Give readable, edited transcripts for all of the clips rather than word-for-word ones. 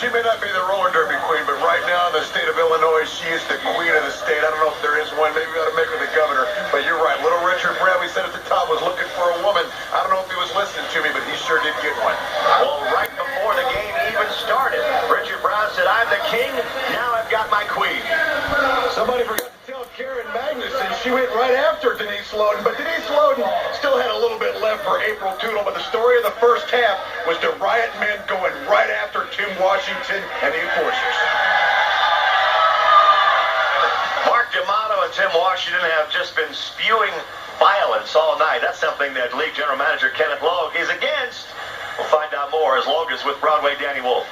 she may not be the roller derby queen, but right now in the state of Illinois, she is the queen of the state. I don't know if there is one. Maybe we ought to make her the governor. But you're right. Little Richard Brett, we said at the top, was looking for a woman. I don't know if he was listening to me, but he sure did get one. Well, right before the game even started, Richard Brown said, I'm the king. Now I've got my queen. Somebody forgot to tell Karen Magnuson she went right after Denise Loden, but Denise Loden still had a little bit left for April Toodle. But the story of the first half was the Riot men going right after Tim Washington and the Enforcers. Mark D'Amato and Tim Washington have just been spewing violence all night. That's something that League General Manager Kenneth Logue is against. We'll find out more as Logue is with Broadway Danny Wolf.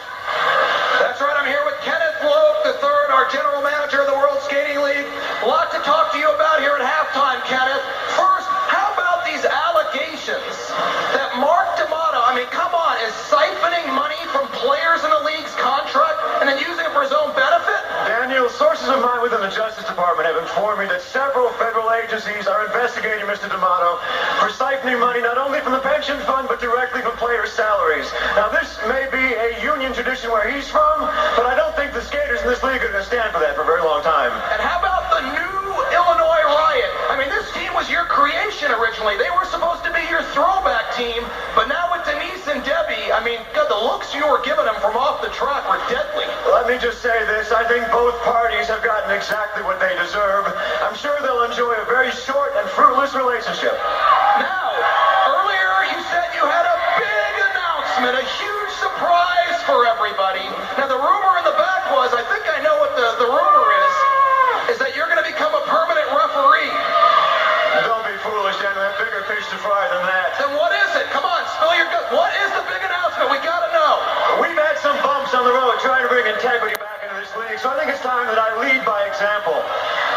That's right, I'm here with Kenneth Logue III, our General Manager of the World Skating League. A lot to talk to you about here at halftime, Kenneth. First, how about these allegations that Mark D'Amato, I mean, come on, is siphoning money from players in the league's contract and then using it for his own benefit? Daniel, sources of mine within the Justice Department have informed me that several federal agencies are investigating Mr. D'Amato for siphoning money not only from the pension fund but directly from players' salaries. Now, this may be a union tradition where he's from, but I don't think the skaters in this league are going to stand for that for a very long time. And how about the new Illinois Riot? I mean, this team was your creation originally. They were supposed to be your throwback team, but now with Denise and Debbie, I mean, God, the looks you were giving them from off the track were deadly. Let me just say this. I think both parties have gotten exactly what they deserve. I'm sure they'll enjoy a very short and fruitless relationship. Now, earlier you said you had a big announcement, a huge surprise for everybody. Now, the rumor in the back was, I think I know what the rumor is that you're going to become a permanent referee. Don't be foolish, Dan. I have bigger fish to fry than that. Then what is it? Come on, spill your guts. What is the big announcement? We got to know. We've had some bumps on the road trying to bring integrity back into this league, so I think it's time that I lead by example.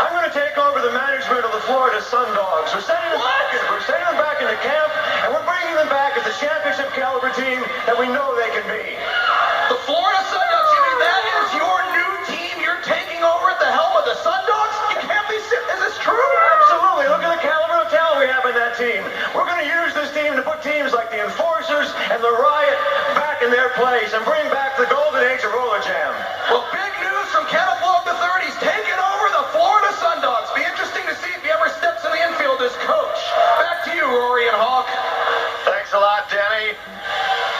I'm going to take over the management of the Florida Sun Dogs. We're sending them back into camp, and we're bringing them back as the championship caliber team that we know they can be. The Florida Sun Dogs, you mean that is your new team you're taking over at the helm of the Sun Dogs? You can't be serious. Is this true? Absolutely. Look at the caliber of talent we have in that team. We're going to use this team to put teams like the Enforcers and the Riot back in their place and bring back the golden age of roller jam. Well, big news from Kenneth Logue III. He's taking over the Florida Sun Dogs. Be interesting to see if he ever steps in the infield as coach. Back to you, Rory and Hawk. Thanks a lot, Danny.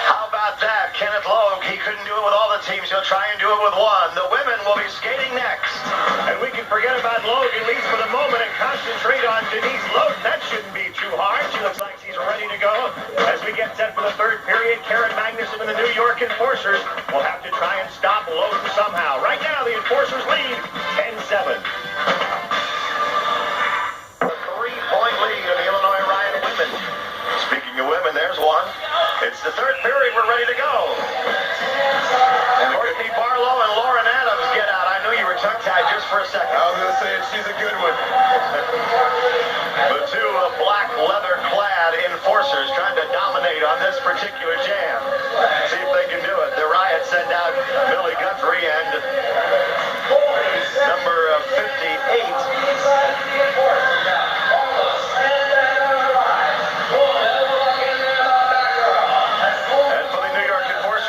How about that? Kenneth Logue, he couldn't do it with all the teams. He'll try and do it with one. The women will be skating next. And we can forget about Logue, at least for the moment, and concentrate on Denise Loden. That shouldn't be too hard. She looks like she's ready to go. As we get set for the third period, Karen Magnuson and the New York Enforcers will have to try and stop Loden somehow. Right now, the Enforcers lead 10-7. A 3-point lead of the Illinois Riot women. Speaking of women, there's one. It's the third period. We're ready to go. And Courtney Barlow and Lauren Adams get out. I knew you were tongue-tied just for a second. I was going to say, she's a good one. The two black leather-clad enforcers trying to dominate on this particular jam. See if they can do it. The Riot send out Millie Guthrie and number 58.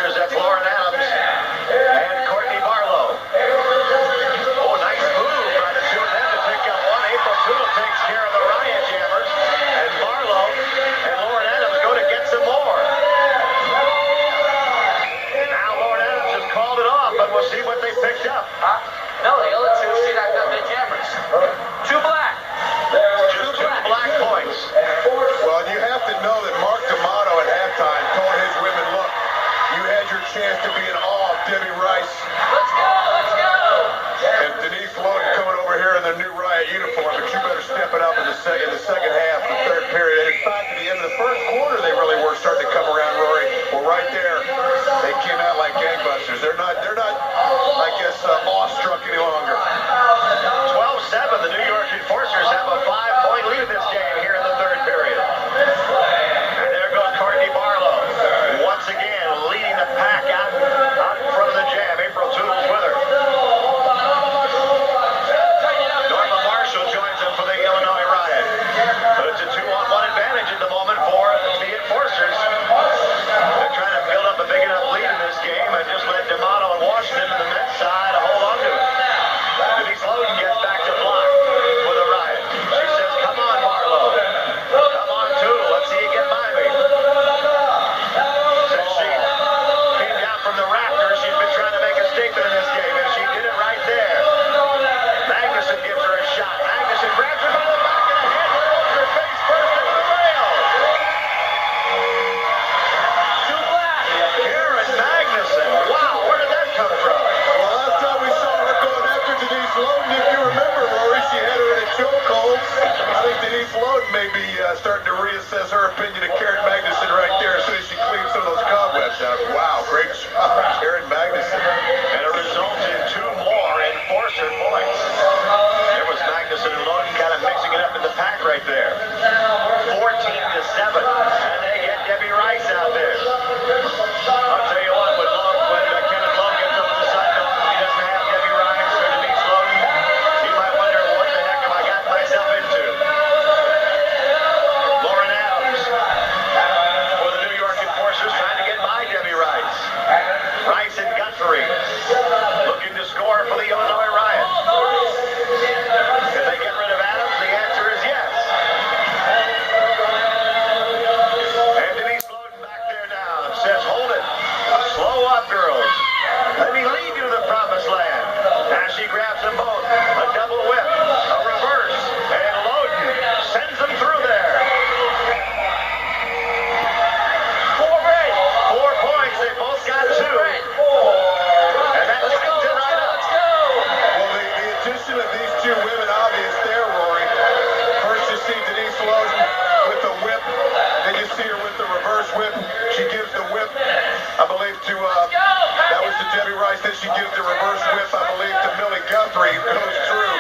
That's Lauren Adams and Courtney Barlow. Oh, nice move by the two of them to pick up one. April Toodle takes care of the Riot Jammers, and Barlow and Lauren Adams go to get some more. Now Lauren Adams has called it off, but we'll see what they Denise Loden may be starting to reassess her opinion of Karen Magnuson right there as soon as she cleans some of those cobwebs out. Wow, great job, Karen Magnuson. And it resulted in 2 more enforcer points. There was Magnuson and Loden kind of mixing it up in the pack right there. 14-7. And they get Debbie Rice out there. I'll tell you what, when Kenneth Lowe gets up to the side dog, he doesn't have Debbie Rice or Denise Loden, he might wonder what the heck have I gotten myself into. Lauren Adams for the New York Enforcers trying to get by Debbie Rice. Rice and Guthrie looking to score for the Illinois Riot. Can they get rid of Adams? The answer is yes. And Denise Loden back there now says, hold it. Slow up, girls. Let me lead you to the promised land. Now she grabs them both. A double whip, a reverse, and Loden sends them through there. 4 points. They both got 2. And that takes it right up. Well, the addition of these 2 women, obvious there, Rory. First you see Denise Loden with the whip. Then you see her with the reverse whip. She gives the whip, I believe, to, that was to Debbie Rice. Then she gives the reverse whip, I believe, to Millie Guthrie, who goes through.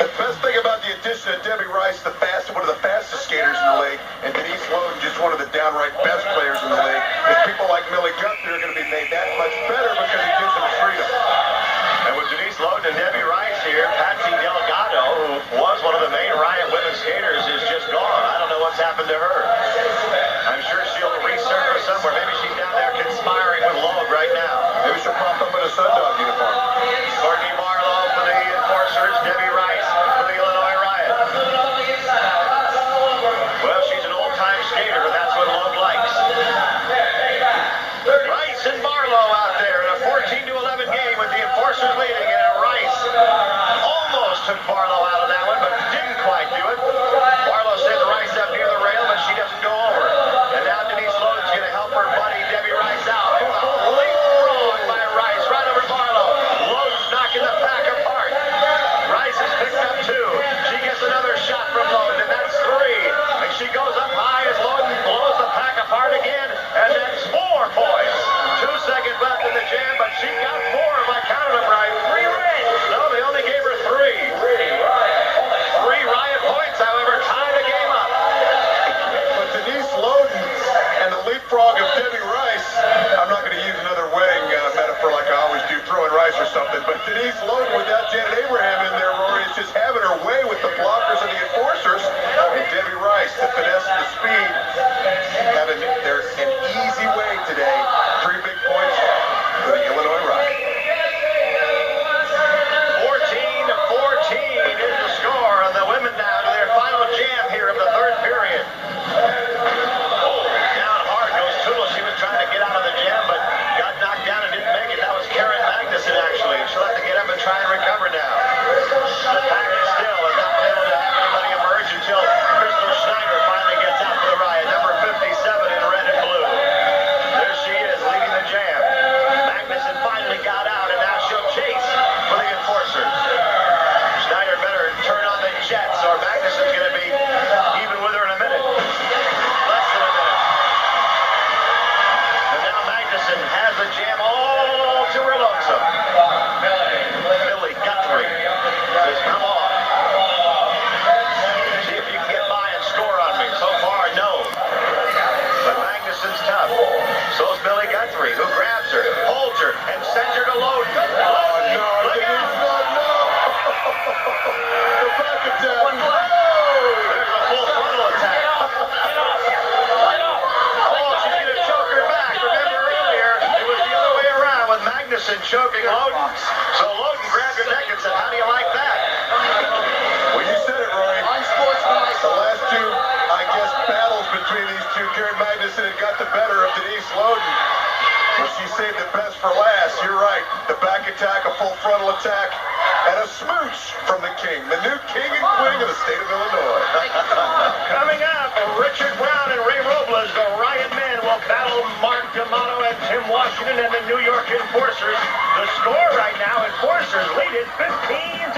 The best thing about the addition of Debbie Rice, one of the fastest skaters in the league, and Denise Loden, just one of the downright best players in the league, is people like Millie Guthrie are going to be made that much better because it gives them freedom. And with Denise Loden and Debbie Rice here, Patsy Delgado, who was one of the main Riot women's skaters, is just gone. I don't know what's happened to her. I'm sure she'll resurface somewhere. Maybe she's down there conspiring with Logue right now. Maybe she'll pop up in a Sundog uniform. Courtney Barlow for the Enforcers, Debbie Rice for the Illinois Riot. Well, she's an old-time skater, and that's what Logue likes. Rice and Barlow out there in a 14-11 game with the Enforcers leading, and Rice almost took Barlow out of that one, but didn't quite do it. Barlow sends Rice up near the rail, but she doesn't go over. And now Denise Loden's going to help her buddy Debbie Rice out. Leapfrog by Rice right over Barlow. Loden's knocking the pack apart. Rice has picked up 2. She gets another shot from Loden, and that's 3. And she goes up high as Loden blows the pack apart again, and that's 4 points. 2 seconds left in the jam, but she got 4 if I counted them right. 3 red. No, they only gave her 3. 3 Riot points, however, tie the game up. But Denise Loden and the leapfrog of Debbie Rice, I'm not going to use another wedding metaphor like I always do, throwing rice or something, but Denise Loden without Janet Abraham in there, Rory, is just having her way with the blockers and the enforcers. And Debbie Rice, the finesse and the speed, having an easy way today. 3 big points for the Illinois Riot. 14-14 is the score, and the women now to their final jam here of the 3rd period. Oh, down hard goes Toodle. She was trying to get out of the jam, but got knocked down and didn't make it. That was Karen Magnuson, actually. She'll have to get up and try and recover now. The pack is still has not been able to have anybody emerge until Crystal Schneider finally gets out for the Riot, number 57 in red and blue. There she is, leading the jam. Magnuson finally got out, and now she'll chase for the Enforcers. Schneider better turn on the jets, or Magnuson's going to be even with her in a minute. Less than a minute. And now Magnuson has the jam all to her lonesome. Millie Guthrie says, come on. See if you can get by and score on me. So far, no. But Magnuson's tough. So's Millie Guthrie, who grabs her, holds her, and sends her to Loden. Oh, no, Look out! no. The back attack. There's a full frontal attack. Oh, she's going to choke her back. Remember earlier, it was the other way around with Magnuson choking Loden. So Loden grabbed her neck and said, how do you like that? Well, you said it, Roy. Unsportsmanlike. The last 2, I guess, battles between these 2, Karen Magnuson had got the better of Denise Loden. But she saved the best for last. You're right. The back attack, a full frontal attack, and a smooch from the king, the new king and queen of the state of Illinois. Coming up, Richard Brown and Ray Robles, the Riot men, will battle Mark D'Amato and Tim Washington and the New York Enforcers. The score right now, Enforcers lead it 15-13.